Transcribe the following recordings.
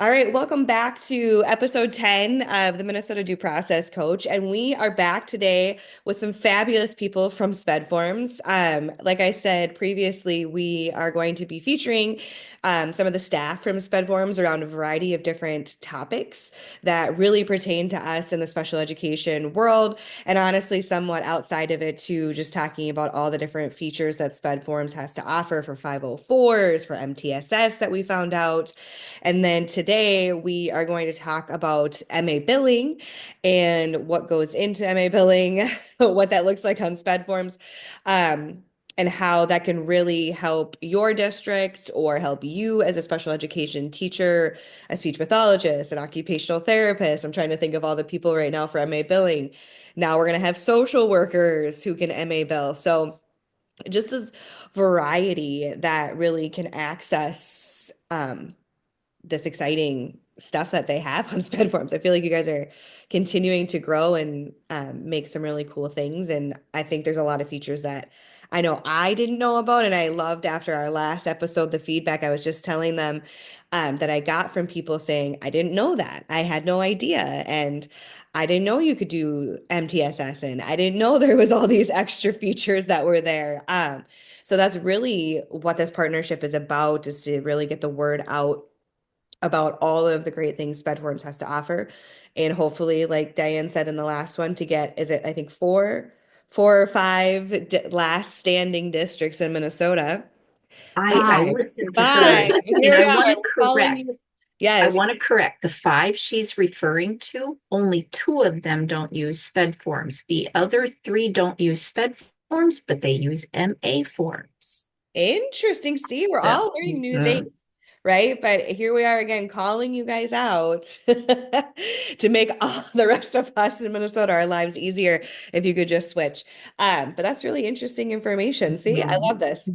All right, welcome back to episode 10 of the Minnesota Due Process Coach. And we are back today with some fabulous people from Sped Forms. Like I said previously, we are going to be featuring some of the staff from Sped Forms around a variety of different topics that really pertain to us in the special education world, and honestly, somewhat outside of it too, just talking about all the different features that Sped Forms has to offer for 504s, for MTSS that we found out. And then today we are going to talk about MA billing and what goes into MA billing, what that looks like on Sped Forms, and how that can really help your district or help you as a special education teacher, a speech pathologist, an occupational therapist. I'm trying to think of all the people right now for MA billing. Now we're going to have social workers who can MA bill. So just this variety that really can access this exciting stuff that they have on Sped Forms. I feel like you guys are continuing to grow and make some really cool things. And I think there's a lot of features that I know I didn't know about. And I loved after our last episode, the feedback I was just telling them that I got from people saying, I didn't know that. I had no idea. And I didn't know you could do MTSS, and I didn't know there was all these extra features that were there. So that's really what this partnership is about, is to really get the word out about all of the great things Spedforms has to offer. And hopefully, like Diane said in the last one, to get, is it, I think four or five last standing districts in Minnesota. I Five, listened to five. her, and Here we I are. want to We're calling correct. you. I Yes. want to correct the five she's referring to. Only two of them don't use sped forms. The other three don't use sped forms, but they use MA forms. Interesting. See, we're So, all learning new mm, things, right? But here we are again calling you guys out to make all the rest of us in Minnesota our lives easier if you could just switch. But that's really interesting information. See, I mhm. love this.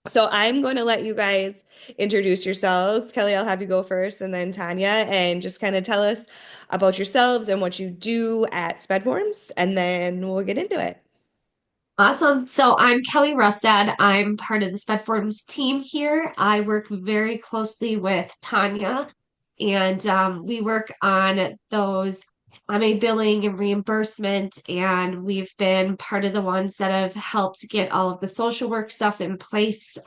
So I'm going to let you guys introduce yourselves. Kelly, I'll have you go first, and then Tanya, and just kind of tell us about yourselves and what you do at Spedforms, and then we'll get into it. Awesome. So I'm Kelly Rustad. I'm part of the Sped Forms team here. I work very closely with Tanya, and we work on those MA billing and reimbursement. And we've been part of the ones that have helped get all of the social work stuff in place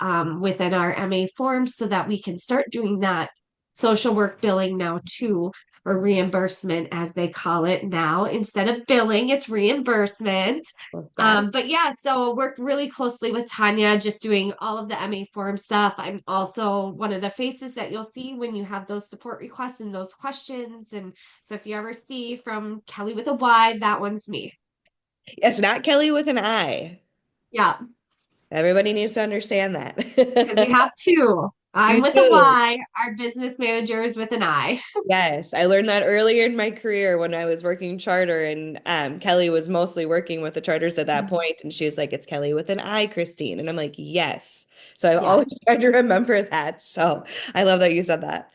within our MA forms so that we can start doing that social work billing now too, or reimbursement as they call it now. Instead of billing, it's reimbursement. Well, got it. But yeah, so work really closely with Tanya, just doing all of the MA form stuff. I'm also one of the faces that you'll see when you have those support requests and those questions. And so if you ever see from Kelly with a Y, that one's me. It's not Kelly with an I. Yeah, Everybody needs to understand because we that. have two. I'm You with a do. Y, our business manager is with an I. Yes, I learned that earlier in my career when I was working charter, and Kelly was mostly working with the charters at that point, and she was like, "It's Kelly with an I, Christine," and I'm like, "Yes." So I've Yeah. always tried to remember that. So I love that you said that.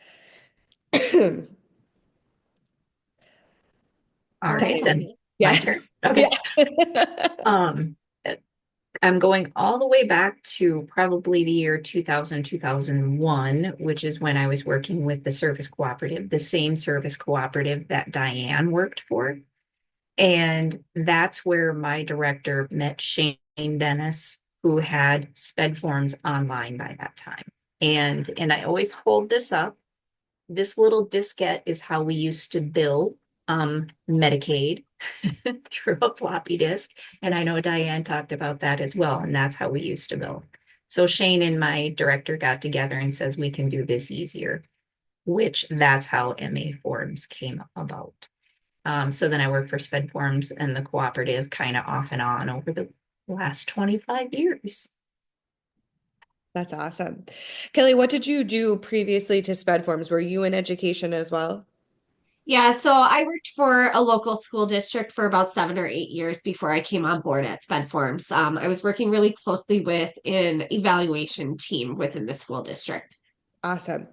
All right, Tanya. Awesome. then my Yeah, turn. Okay. yeah. Um, I'm going all the way back to probably the year 2000, 2001, which is when I was working with the service cooperative, the same service cooperative that Diane worked for. And that's where my director met Shane Dennis, who had Sped Forms online by that time. And I always hold this up. This little diskette is how we used to bill Medicaid through a floppy disk. And I know Diane talked about that as well. And that's how we used to bill. So Shane and my director got together and says we can do this easier, which that's how MA Forms came about. So then I worked for Sped Forms and the cooperative kind of off and on over the last 25 years. That's awesome. Kelly, what did you do previously to Sped Forms? Were you in education as well? Yeah, so I worked for a local school district for about 7 or 8 years before I came on board at Sped Forms. I was working really closely with an evaluation team within the school district. Awesome.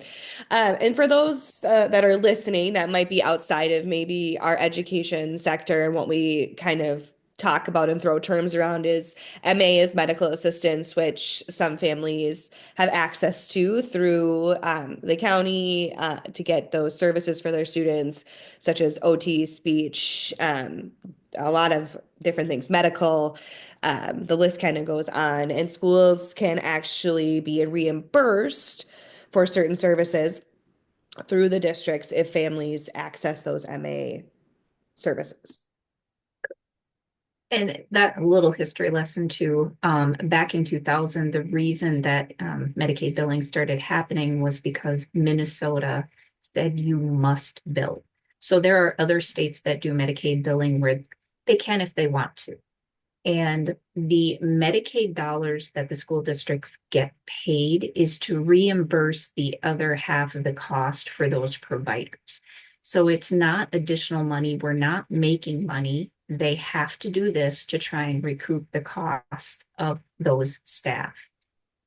And for those that are listening that might be outside of maybe our education sector and what we kind of talk about and throw terms around is MA is medical assistance, which some families have access to through the county to get those services for their students, such as OT, speech, a lot of different things, medical. The list kind of goes on, and schools can actually be reimbursed for certain services through the districts if families access those MA services. And that little history lesson too, back in 2000, the reason that Medicaid billing started happening was because Minnesota said you must bill. So there are other states that do Medicaid billing where they can if they want to. And the Medicaid dollars that the school districts get paid is to reimburse the other half of the cost for those providers. So it's not additional money. We're not making money. They have to do this to try and recoup the cost of those staff.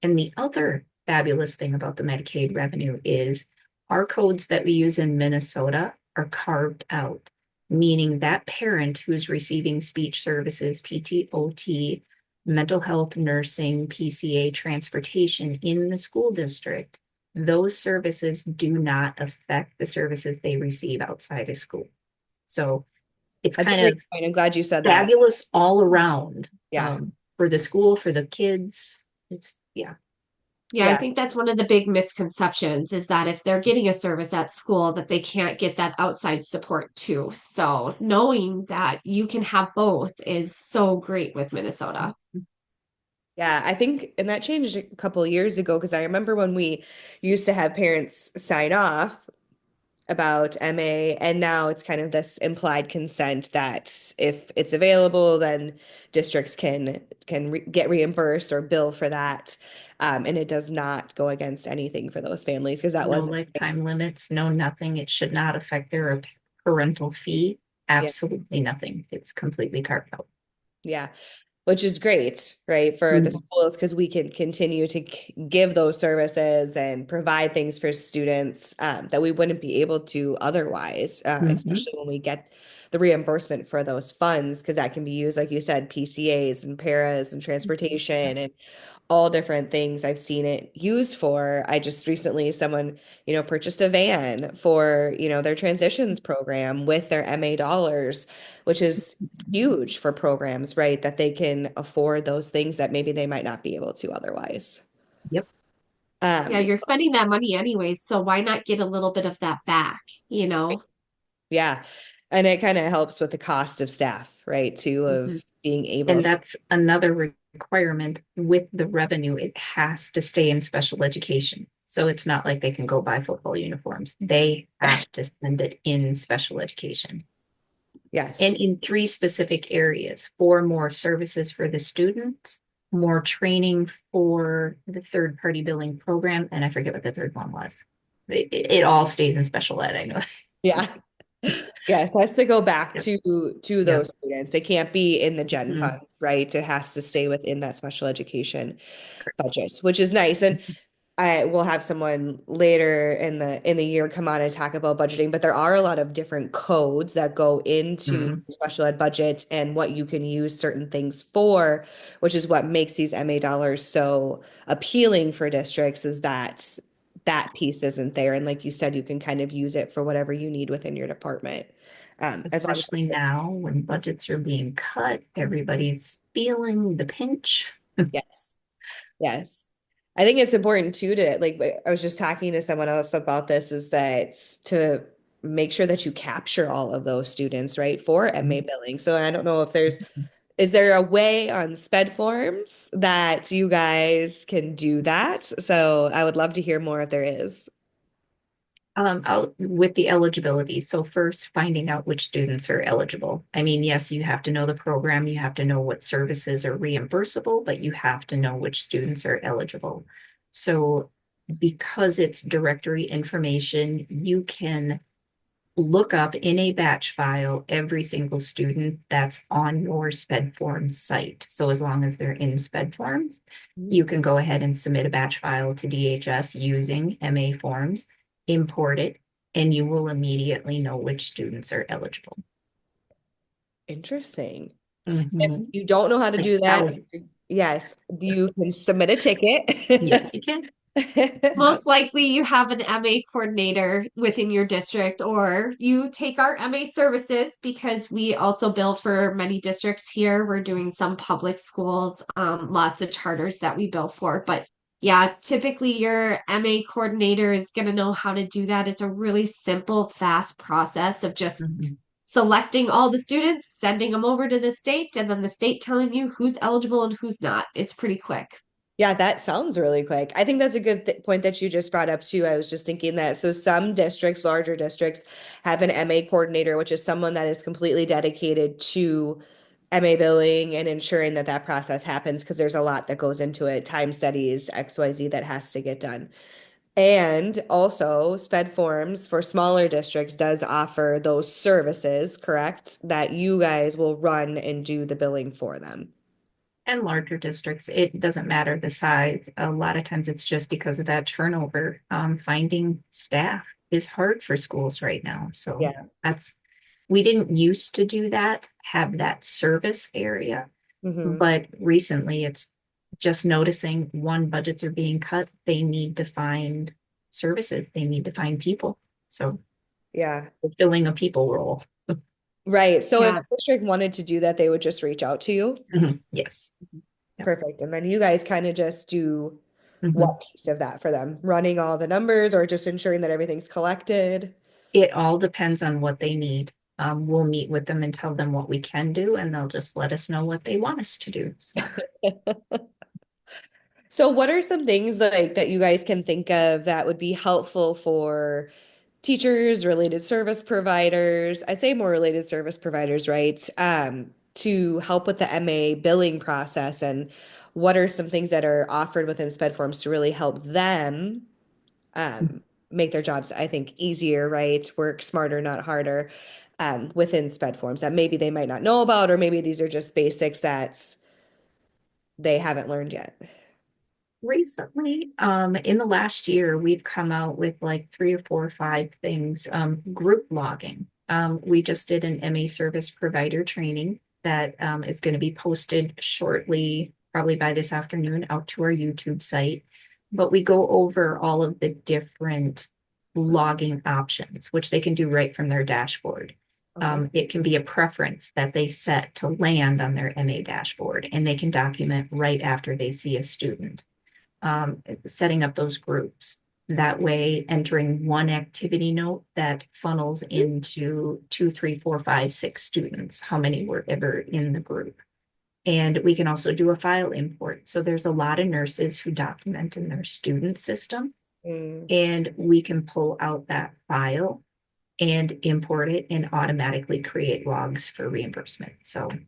And the other fabulous thing about the Medicaid revenue is our codes that we use in Minnesota are carved out, meaning that parent who's receiving speech services, PTOT, mental health, nursing, PCA, transportation in the school district, those services do not affect the services they receive outside of school. So it's That's a kind great of point. I'm glad you said that. fabulous all around Yeah. for the school, for the kids. It's, yeah. Yeah, I Yeah. think that's one of the big misconceptions is that if they're getting a service at school, that they can't get that outside support too. So knowing that you can have both is so great with Minnesota. Yeah, I think, and that changed a couple of years ago because I remember when we used to have parents sign off about MA, and now it's kind of this implied consent that if it's available, then districts can get reimbursed or bill for that, and it does not go against anything for those families because that No was lifetime limits, no nothing. It should not affect their parental fee. yeah, Absolutely nothing. It's completely carved out. yeah. Which is great, right, for the Mhm. schools because we can continue to give those services and provide things for students that we wouldn't be able to otherwise, Mhm. especially when we get the reimbursement for those funds because that can be used, like you said, PCAs and paras and transportation and all different things I've seen it used for. I just recently, someone, purchased a van for, their transitions program with their MA dollars, which is huge for programs, right? That they can afford those things that maybe they might not be able to otherwise. Yep. Yeah, you're spending that money anyways, so why not get a little bit of that back, you know? Yeah. And it kind of helps with the cost of staff, right? Too, of Mhm. being able And to, that's another requirement with the revenue. It has to stay in special education. So it's not like they can go buy football uniforms. They have to spend it in special education. And yes. in three specific areas, four more services for the students, more training for the third party billing program, and I forget what the third one was. It all stayed in special ed, I know. Yeah. Yes, it has to go back Yep. to Yep. those students. It can't be in the gen Mhm. fund, right? It has to stay within that special education budget, which is nice. And I will have someone later in the year come on and talk about budgeting, but there are a lot of different codes that go into Mhm. special ed budget and what you can use certain things for, which is what makes these MA dollars so appealing for districts is that that piece isn't there. And like you said, you can kind of use it for whatever you need within your department. As long as Especially now when budgets are being cut, everybody's feeling the pinch. yes. Yes. I think it's important too to like I was just talking to someone else about this is that to make sure that you capture all of those students, right, for MA billing. So I don't know if is there a way on Sped Forms that you guys can do that? So I would love to hear more if there is. With the eligibility. So first, finding out which students are eligible. I mean, yes, you have to know the program, you have to know what services are reimbursable, but you have to know which students are eligible. So because it's directory information, you can look up in a batch file every single student that's on your Sped Forms site. So as long as they're in Sped Forms, you can go ahead and submit a batch file to DHS using MA Forms, import it, and you will immediately know which students are eligible. Interesting. Mhm. You don't know how to Like do that, thousands. yes, you can submit a Yes, ticket. you can. Most likely you have an MA coordinator within your district, or you take our MA services because we also bill for many districts here. We're doing some public schools, lots of charters that we bill for. But yeah, typically your MA coordinator is going to know how to do that. It's a really simple, fast process of just Mhm. selecting all the students, sending them over to the state, and then the state telling you who's eligible and who's not. It's pretty quick. Yeah, that sounds really quick. I think that's a good th point that you just brought up too. I was just thinking that so some districts, larger districts, have an MA coordinator, which is someone that is completely dedicated to MA billing and ensuring that that process happens because there's a lot that goes into it, time studies, XYZ that has to get done. And also, Sped Forms for smaller districts does offer those services, correct? That you guys will run and do the billing for them. And larger districts, it doesn't matter the size. A lot of times it's just because of that turnover. Finding staff is hard for schools right now. So Yeah. that's, we didn't used to do that, have that service area, Hmm. but recently it's just noticing one, budgets are being cut. They need to find services, they need to find people. So Yeah. we're filling a people role. Right. So if Yeah. a district wanted to do that, they would just reach out to you. Mhm. Yes. Yep. Perfect. And then you guys kind of just do Mhm. what piece of that for them? Running all the numbers or just ensuring that everything's collected? It all depends on what they need. We'll meet with them and tell them what we can do, and they'll just let us know what they want us to do. So, So what are some things like that you guys can think of that would be helpful for teachers, related service providers? I'd say more related service providers, right? To help with the MA billing process and what are some things that are offered within Sped Forms to really help them make their jobs, I think, easier, right? Work smarter, not harder, within Sped Forms that maybe they might not know about, or maybe these are just basics that they haven't learned yet. recently, in the last year, we've come out with like 3 or 4 or 5 things. Group logging. We just did an MA service provider training that is going to be posted shortly, probably by this afternoon, out to our YouTube site. But we go over all of the different logging options, which they can do right from their dashboard. Okay. It can be a preference that they set to land on their MA dashboard, and they can document right after they see a student, setting up those groups. That way, entering one activity note that funnels into 2, 3, 4, 5, 6 students, how many were ever in the group. And we can also do a file import. So there's a lot of nurses who document in their student system, Mm, and we can pull out that file and import it and automatically create logs for reimbursement. So I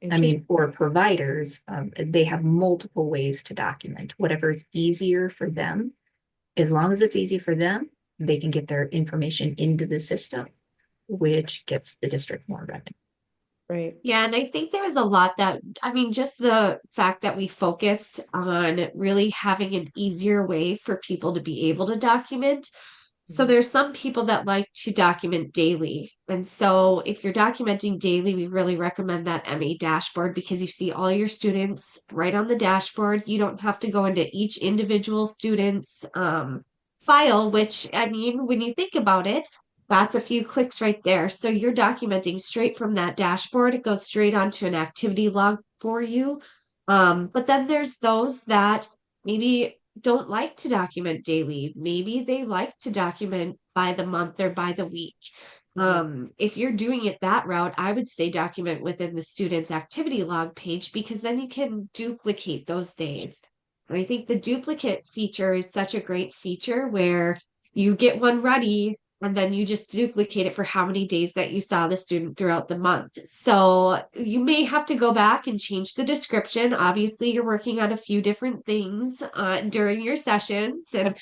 interesting. mean, for providers, they have multiple ways to document whatever is easier for them. As long as it's easy for them, they can get their information into the system, which gets the district more revenue. Right. Yeah, and I think there was a lot that, I mean, just the fact that we focused on really having an easier way for people to be able to document. So Mhm. there's some people that like to document daily. And so if you're documenting daily, we really recommend that MA dashboard because you see all your students right on the dashboard. You don't have to go into each individual student's file, which I mean, when you think about it, that's a few clicks right there. So you're documenting straight from that dashboard. It goes straight onto an activity log for you. But then there's those that maybe don't like to document daily. Maybe they like to document by the month or by the week. Mhm. If you're doing it that route, I would say document within the student's activity log page because then you can duplicate those days. And I think the duplicate feature is such a great feature where you get one ready and then you just duplicate it for how many days that you saw the student throughout the month. So you may have to go back and change the description. Obviously, you're working on a few different things during your sessions and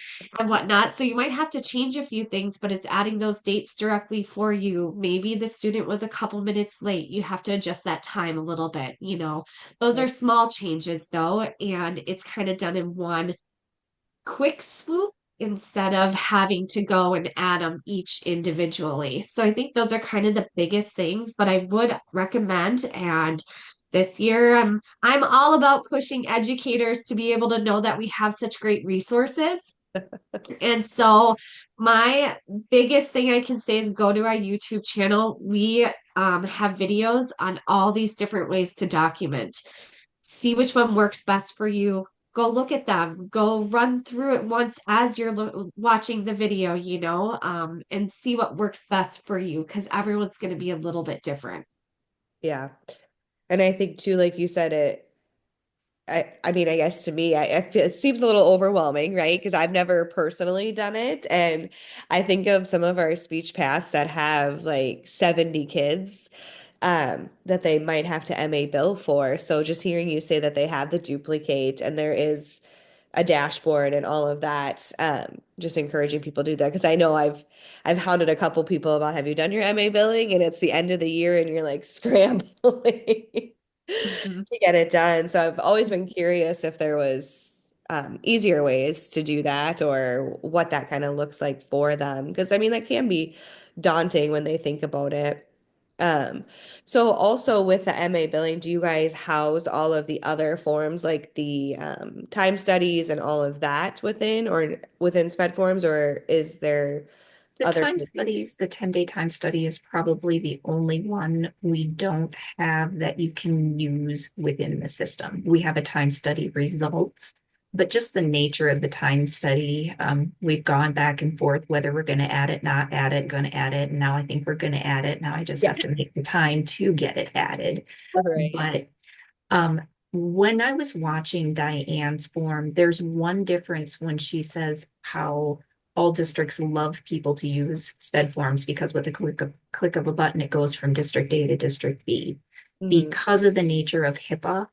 whatnot. So you might have to change a few things, but it's adding those dates directly for you. Maybe the student was a couple minutes late. You have to adjust that time a little bit, you know. Those are small changes though, and it's kind of done in one quick swoop instead of having to go and add them each individually. So I think those are kind of the biggest things, but I would recommend. And this year, I'm all about pushing educators to be able to know that we have such great resources. And so my biggest thing I can say is go to our YouTube channel. We have videos on all these different ways to document. See which one works best for you. Go look at them. Go run through it once as you're watching the video, and see what works best for you because everyone's going to be a little bit different. Yeah. And I think too, like you said, I mean, I guess to me, I feel it seems a little overwhelming, right? Because I've never personally done it. And I think of some of our speech paths that have like 70 kids that they might have to MA bill for. So just hearing you say that they have the duplicate and there is a dashboard and all of that, just encouraging people to do that. Because I know I've hounded a couple people about have you done your MA billing? And it's the end of the year and you're like scrambling. Mhm. To get it done. So I've always been curious if there was easier ways to do that or what that kind of looks like for them. Because I mean, that can be daunting when they think about it. Um, so also with the MA billing, do you guys house all of the other forms like the time studies and all of that within or within Sped Forms, or is there The other time places? studies, the 10-day time study is probably the only one we don't have that you can use within the system. We have a time study results, but just the nature of the time study, we've gone back and forth whether we're going to add it, not add it, going to add it. And now I think we're going to add it. Now I just Yeah. have to make the time to get it added. All right. But um, when I was watching Diane's form, there's one difference when she says how all districts love people to use SPED forms because with a click of a button, it goes from district A to district B. Mhm. Because of the nature of HIPAA,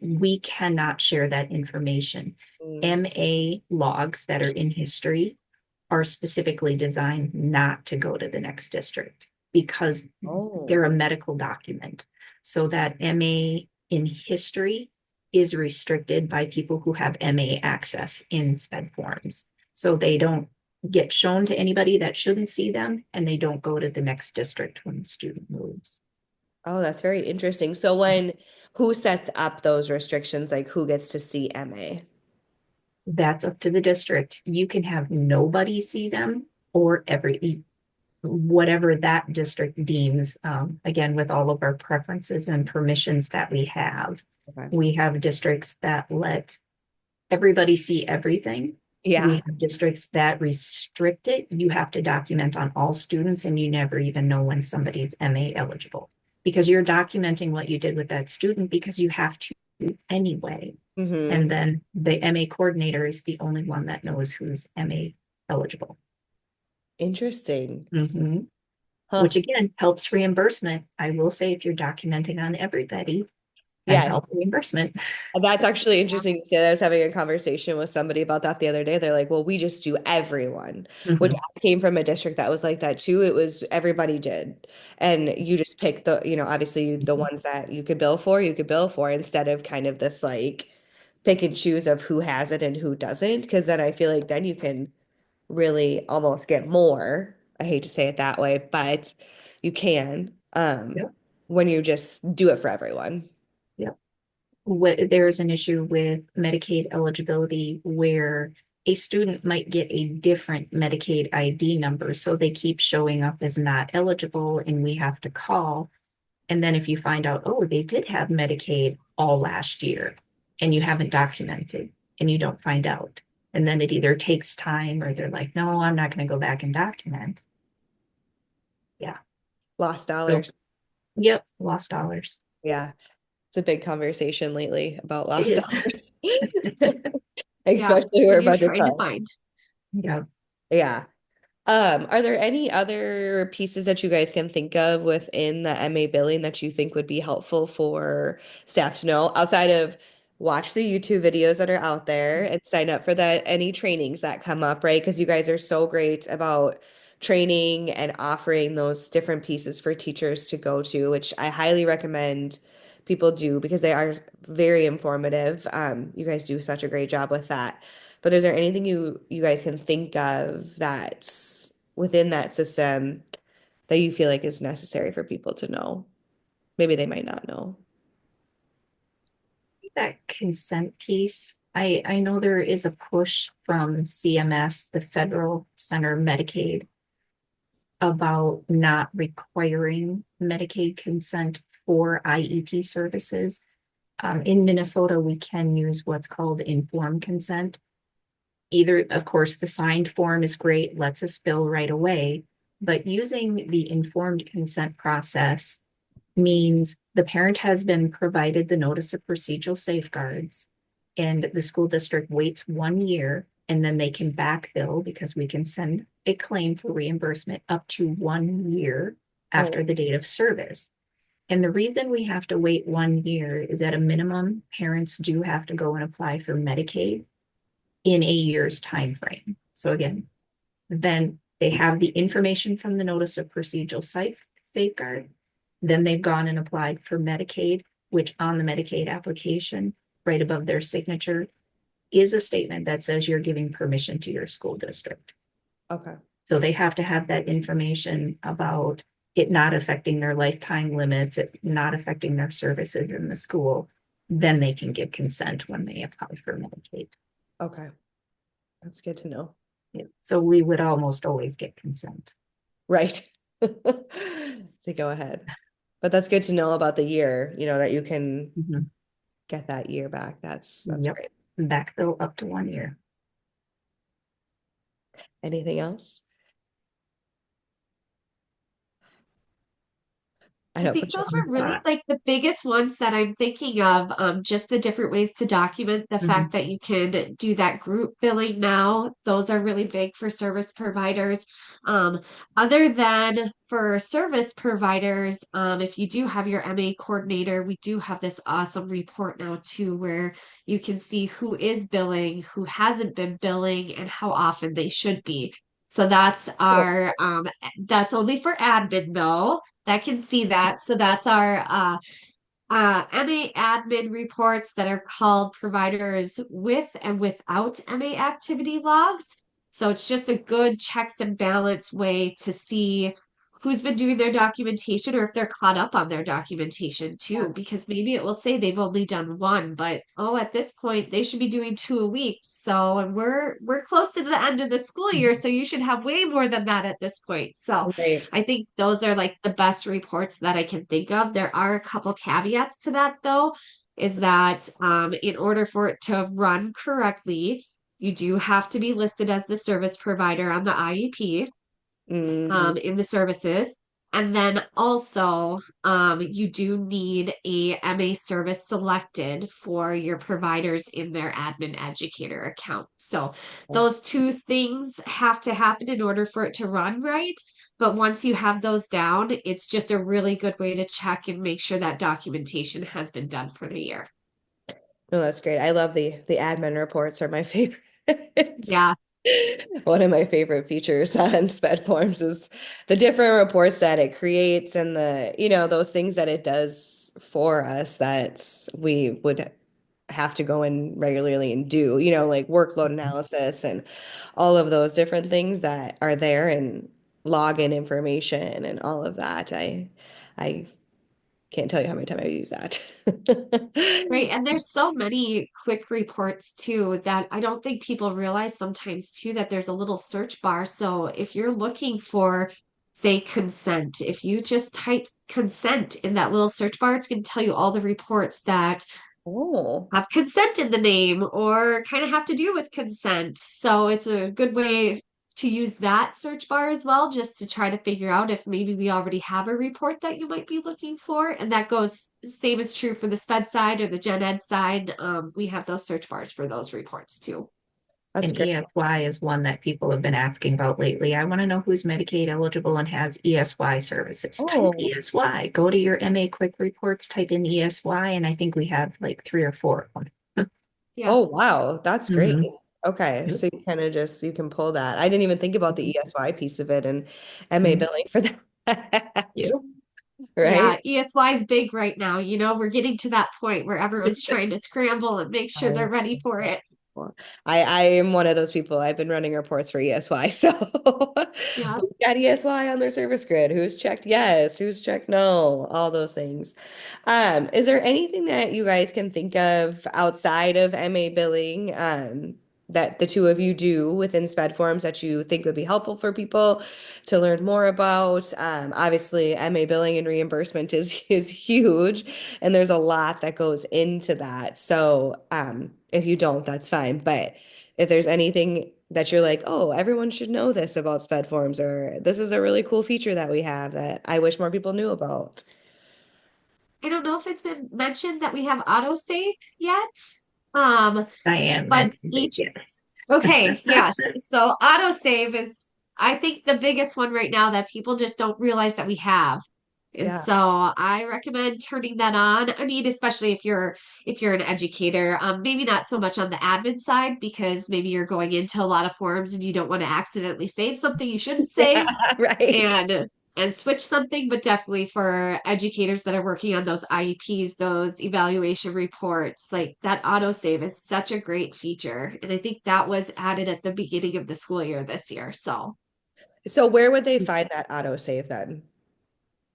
we cannot share that information. Mhm. MA logs that are in history are specifically designed not to go to the next district because Oh. they're a medical document. So that MA in history is restricted by people who have MA access in SPED forms. So they don't get shown to anybody that shouldn't see them, and they don't go to the next district when the student moves. Oh, that's very interesting. So who sets up those restrictions? Like who gets to see MA? That's up to the district. You can have nobody see them or every whatever that district deems, again, with all of our preferences and permissions that Okay. we have districts that let everybody see everything. We Yeah. have districts that restrict it. You have to document on all students, and you never even know when somebody's MA eligible because you're documenting what you did with that student because you have to anyway. Hmm. And then the MA coordinator is the only one that knows who's MA eligible. Interesting. Mhm. Huh. Which again helps reimbursement. I will say if you're documenting on everybody, can Yes. help reimbursement. That's actually interesting to say. I was having a conversation with somebody about that the other day. They're like, well, we just do everyone, which Mhm. I came from a district that was like that too. It was everybody did. And you just pick obviously the ones that you could bill for instead of kind of this like pick and choose of who has it and who doesn't. Cause then I feel like then you can really almost get more. I hate to say it that way, but you can Yep. when you just do it for everyone. Yep. There's an issue with Medicaid eligibility where a student might get a different Medicaid ID number, so they keep showing up as not eligible, and we have to call. And then if you find out, oh, they did have Medicaid all last year, and you haven't documented, and you don't find out, and then it either takes time or they're like, no, I'm not going to go back and document. Yeah. Lost So, dollars. yep, lost dollars. Yeah. It's a big conversation lately about It lost is. dollars, Yeah, especially when where you're budgets trying to are. find. Yeah. Yeah. Are there any other pieces that you guys can think of within the MA billing that you think would be helpful for staff to know outside of watch the YouTube videos that are out there and sign up for any trainings that come up, right? Because you guys are so great about training and offering those different pieces for teachers to go to, which I highly recommend people do because they are very informative. You guys do such a great job with that. But is there anything you guys can think of that's within that system that you feel like is necessary for people to know? Maybe they might not know. That consent piece, I know there is a push from CMS, the Federal Center Medicaid, about not requiring Medicaid consent for IEP services. In Minnesota, we can use what's called informed consent. Either, of course, the signed form is great, lets us bill right away, but using the informed consent process means the parent has been provided the notice of procedural safeguards, and the school district waits 1 year, and then they can back bill because we can send a claim for reimbursement up to 1 year Oh, after the date of service. And the reason we have to wait 1 year is at a minimum, parents do have to go and apply for Medicaid in a year's time frame. So again, then they have the information from the notice of procedural safeguard. Then they've gone and applied for Medicaid, which on the Medicaid application, right above their signature, is a statement that says you're giving permission to your school district. okay. So they have to have that information about it not affecting their lifetime limits, it not affecting their services in the school. Then they can give consent when they apply for Medicaid. Okay. That's good to know. Yeah. So we would almost always get consent. Right. To go ahead. But that's good to know about the year, that you can Mhm. get that year back. That's Yep. great. Back bill up to 1 year. Anything else? I I don't think put you those on the were really spot. like the biggest ones that I'm thinking of. Just the different ways to document the Mhm. fact that you can do that group billing now. Those are really big for service providers. Um, Other than for service providers, if you do have your MA coordinator, we do have this awesome report now too, where you can see who is billing, who hasn't been billing, and how often they should be. So Cool. that's only for admin though that can see that. So that's our MA admin reports that are called providers with and without MA activity logs. So it's just a good checks and balance way to see who's been doing their documentation or if they're caught up on their documentation too, because maybe it will say they've only done one, but oh, at this point they should be doing two a week. So and we're close to the end of the school year, so you should have way more than that at this point. So Right. I think those are like the best reports that I can think of. There are a couple caveats to that though, is that in order for it to run correctly, you do have to be listed as the service provider on the IEP Hmm. in the services. And then also, you do need a MA service selected for your providers in their admin educator account. So those two things have to happen in order for it to run right. But once you have those down, it's just a really good way to check and make sure that documentation has been done for the year. No, that's great. I love the admin reports are my favorite. Yeah. One of my favorite features on Sped Forms is the different reports that it creates and those things that it does for us that we would have to go in regularly and do, like workload analysis and all of those different things that are there and login information and all of that. I can't tell you how many times I use that. Right. And there's so many quick reports too that I don't think people realize sometimes too that there's a little search bar. So if you're looking for, say, consent, if you just type consent in that little search bar, it's going to tell you all the reports that Oh, have consent in the name or kind of have to do with consent. So it's a good way to use that search bar as well, just to try to figure out if maybe we already have a report that you might be looking for. And that goes same is true for the SPED side or the Gen Ed side. We have those search bars for those reports too. that's And great. ESY is one that people have been asking about lately. I want to know who's Medicaid eligible and has ESY services. Type Oh, ESY. Go to your MA quick reports, type in ESY, and I think we have like three or four of them. Yeah. oh, wow. That's great. Mhm. Okay. Yep. So you kind of you can pull that. I didn't even think about the Mhm. ESY piece of it and MA Mhm. billing for that. Yep. Yeah, Right? ESY is big right now. We're getting to that point where everyone's trying to scramble and make sure I they're ready for it. Well, I am one of those people. I've been running reports for ESY. So Yeah. who's got ESY on their service grid? Who's checked yes? Who's checked no? All those things. Is there anything that you guys can think of outside of MA billing, that the two of you do within Sped Forms that you think would be helpful for people to learn more about? Obviously, MA billing and reimbursement is huge, and there's a lot that goes into that. So, if you don't, that's fine. But if there's anything that you're like, oh, everyone should know this about Sped Forms, or this is a really cool feature that we have that I wish more people knew about. I don't know if it's been mentioned that we have autosave yet. Um, Diane but mentioned it, each yes. Okay, yes. So autosave is, I think, the biggest one right now that people just don't realize that we have. And Yeah. so I recommend turning that on. I mean, especially if you're an educator, maybe not so much on the admin side because maybe you're going into a lot of forms and you don't want to accidentally save something you shouldn't save Yeah, right. and switch something, but definitely for educators that are working on those IEPs, those evaluation reports, like that autosave is such a great feature. And I think that was added at the beginning of the school year this year. So where would they find that autosave then?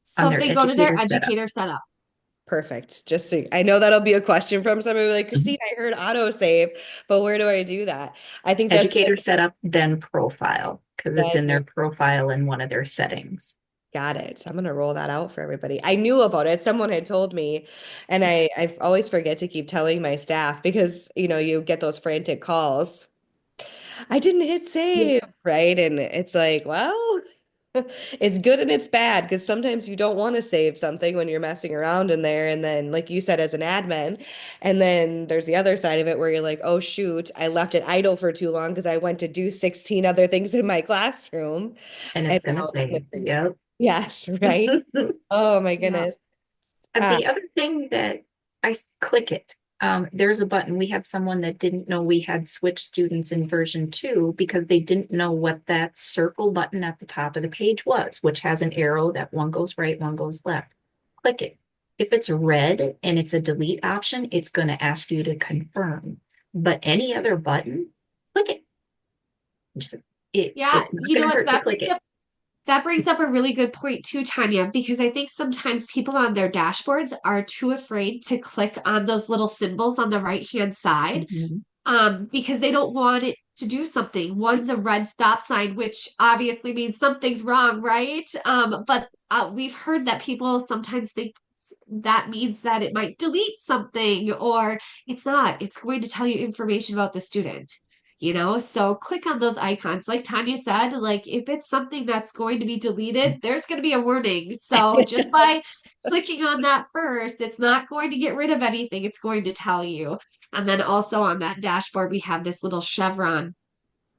So On if their they go to their educator setup. educator setup, Perfect. Just to, I know that'll be a question from somebody like, Mhm. Christine, I heard autosave, but where do I do that? I think that's Educator setup, then profile, because it's in then their profile in one of their settings. got it. I'm gonna roll that out for everybody. I knew about it. Someone had told me, and I always forget to keep telling my staff because you get those frantic calls. I didn't hit Yeah. save, right? And it's like, well, it's good and it's bad because sometimes you don't want to save something when you're messing around in there. And then, like you said, as an admin, and then there's the other side of it where you're like, oh, shoot, I left it idle for too long because I went to do 16 other things in my classroom And it's and gonna now it's say, missing. yep. Yes, right? Oh my yeah. goodness. And Uh, the other thing that click it. There's a button. We had someone that didn't know we had switched students in version 2 because they didn't know what that circle button at the top of the page was, which has an arrow that one goes right, one goes left. Click it. If it's red and it's a delete option, it's going to ask you to confirm. But any other button, click it. Just, Yeah, it's not you going know to what? hurt to click it. That brings up a really good point too, Tanya, because I think sometimes people on their dashboards are too afraid to click on those little symbols on the right hand side, Mhm. because they don't want it to do something. One's a red stop sign, which obviously means something's wrong, right? But we've heard that people sometimes think that means that it might delete something, or it's not. It's going to tell you information about the student. So click on those icons. Like Tanya said, like if it's something that's going to be deleted, there's going to be a warning. So just by clicking on that first, it's not going to get rid of anything. It's going to tell you. And then also on that dashboard, we have this little chevron.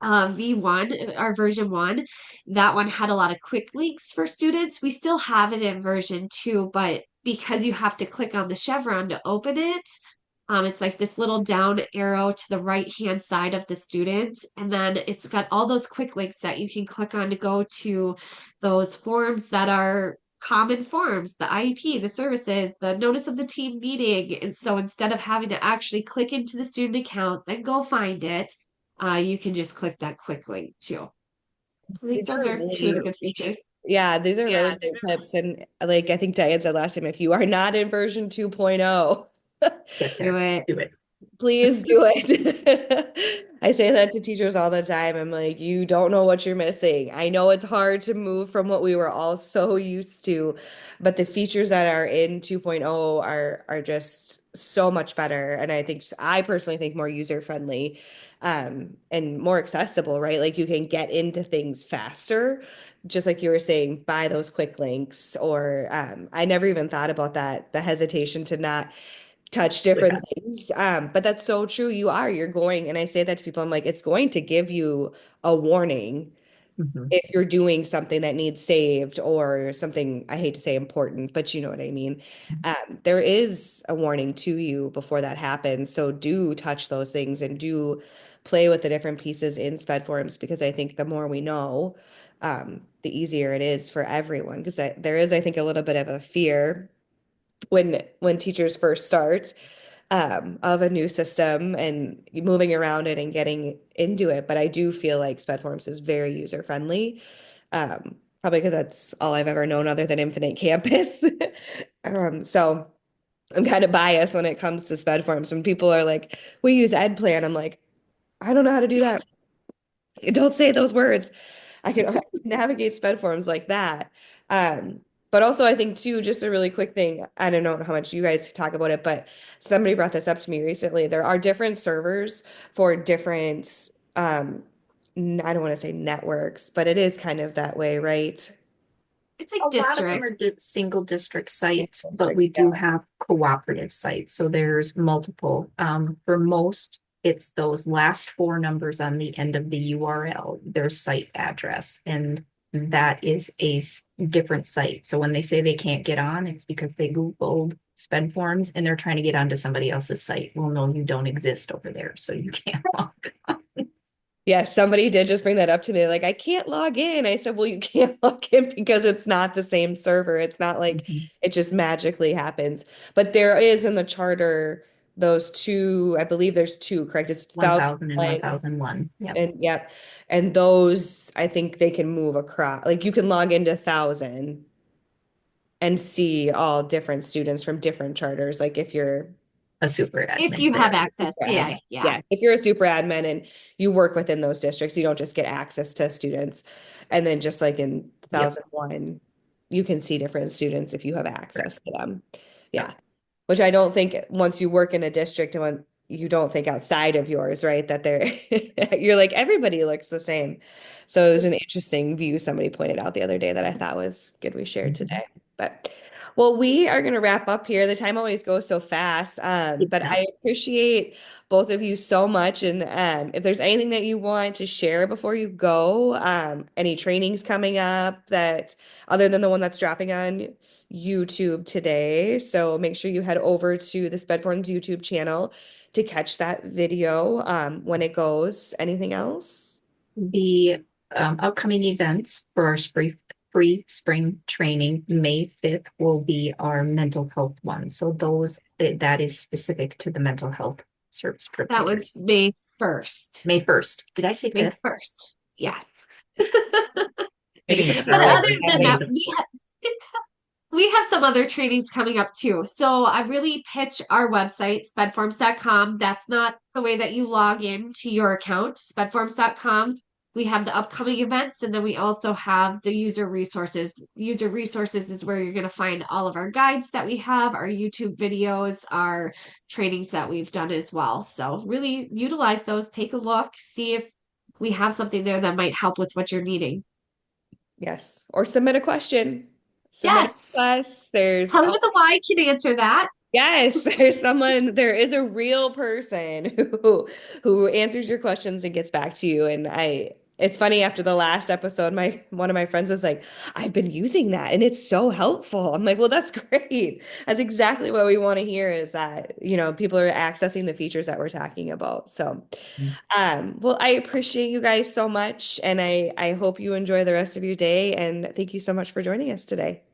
V1, our version 1, that one had a lot of quick links for students. We still have it in version 2, but because you have to click on the chevron to open it, it's like this little down arrow to the right hand side of the student. And then it's got all those quick links that you can click on to go to those forms that are common forms, the IEP, the services, the notice of the team meeting. And so instead of having to actually click into the student account, then go find it, you can just click that quick link too. I think these those are are two of the really, good features. yeah, these are really good tips. And like I think Diane said last time, if you are not in version 2.0, Get Do there. it. Do it. please do it. I say that to teachers all the time. I'm like, you don't know what you're missing. I know it's hard to move from what we were all so used to, but the features that are in 2.0 are just so much better. And I personally think more user friendly, and more accessible, right? Like you can get into things faster, just like you were saying, by those quick links. Or I never even thought about that, the hesitation to not touch Yeah. different things. But that's so true. You're going, and I say that to people, I'm like, it's going to give you a warning Mhm. if you're doing something that needs saved or something, I hate to say important, but you know what I mean. There is a warning to you before that happens. So do touch those things and do play with the different pieces in sped forms because I think the more we know, the easier it is for everyone. Because there is, I think, a little bit of a fear when teachers first start. of a new system and moving around it and getting into it. But I do feel like Sped Forms is very user friendly. Probably because that's all I've ever known other than Infinite Campus. So I'm kind of biased when it comes to Sped Forms. When people are like, we use EdPlan, I'm like, I don't know how to do that. Don't say those words. I can navigate Sped Forms like that. Um, but also I think too, just a really quick thing, I don't know how much you guys talk about it, but somebody brought this up to me recently. There are different servers for different I don't want to say networks, but it is kind of that way, right? It's A like lot of them are districts. single district sites, but we do have cooperative sites. So there's multiple. For most, it's those last four numbers on the end of the URL, their site address, and that is a different site. So when they say they can't get on, it's because they Googled Sped Forms and they're trying to get onto somebody else's site. Well, no, you don't exist over there, so you can't log on. Yes, somebody did just bring that up to me. Like, I can't log in. I said, well, you can't log in because it's not the same server. It's not like Mhm. it just magically happens. But there is in the charter those two, I believe there's two, correct? It's 1000 and 1001 1001. Yep. and yep. And those, I think they can move across. Like you can log into 1000 and see all different students from different charters. Like if you're A super If admin. you have access. super Yeah, admin. yeah. Yeah, if you're a super admin and you work within those districts, you don't just get access to students. And then just like in Yep. 1001, you can see different students if you have access Correct. to them. Yep. Yeah. Which I don't think once you work in a district and when you don't think outside of yours, right? That they're you're like everybody looks the same. So it was an interesting view somebody pointed out the other day that I thought was good we shared Mhm. today. But well, we are going to wrap up here. The time always goes so fast. But Yeah. I appreciate both of you so much. And if there's anything that you want to share before you go, any trainings coming up that other than the one that's dropping on YouTube today. So make sure you head over to the Spedforms YouTube channel to catch that video when it goes. Anything else? The upcoming events for our free spring training, May 5th, will be our mental health one. So that is specific to the mental health service That provider. was May 1st. May 1st. Did I say May 5th? 1st. Yes. Maybe Getting some the But car other over than today. that, we have some other trainings coming up too. So I really pitch our website, spedforms.com. That's not the way that you log in to your account, spedforms.com. We have the upcoming events, and then we also have the user resources. User resources is where you're going to find all of our guides that we have, our YouTube videos, our trainings that we've done as well. So really utilize those, take a look, see if we have something there that might help with what you're needing. Yes. Or submit a question. Submit a Yes. request. There's Kelly with a Y can answer that. yes, there's someone, there is a real person who answers your questions and gets back to you. And it's funny after the last episode, my one of my friends was like, I've been using that and it's so helpful. I'm like, well, that's great. That's exactly what we want to hear is that, people are accessing the features that we're talking about. So, well, I appreciate you guys so much and I hope you enjoy the rest of your day and thank you so much for joining us today.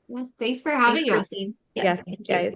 Yes, thanks for Thanks, having us. Christine. Yes, Yes, thank you. guys.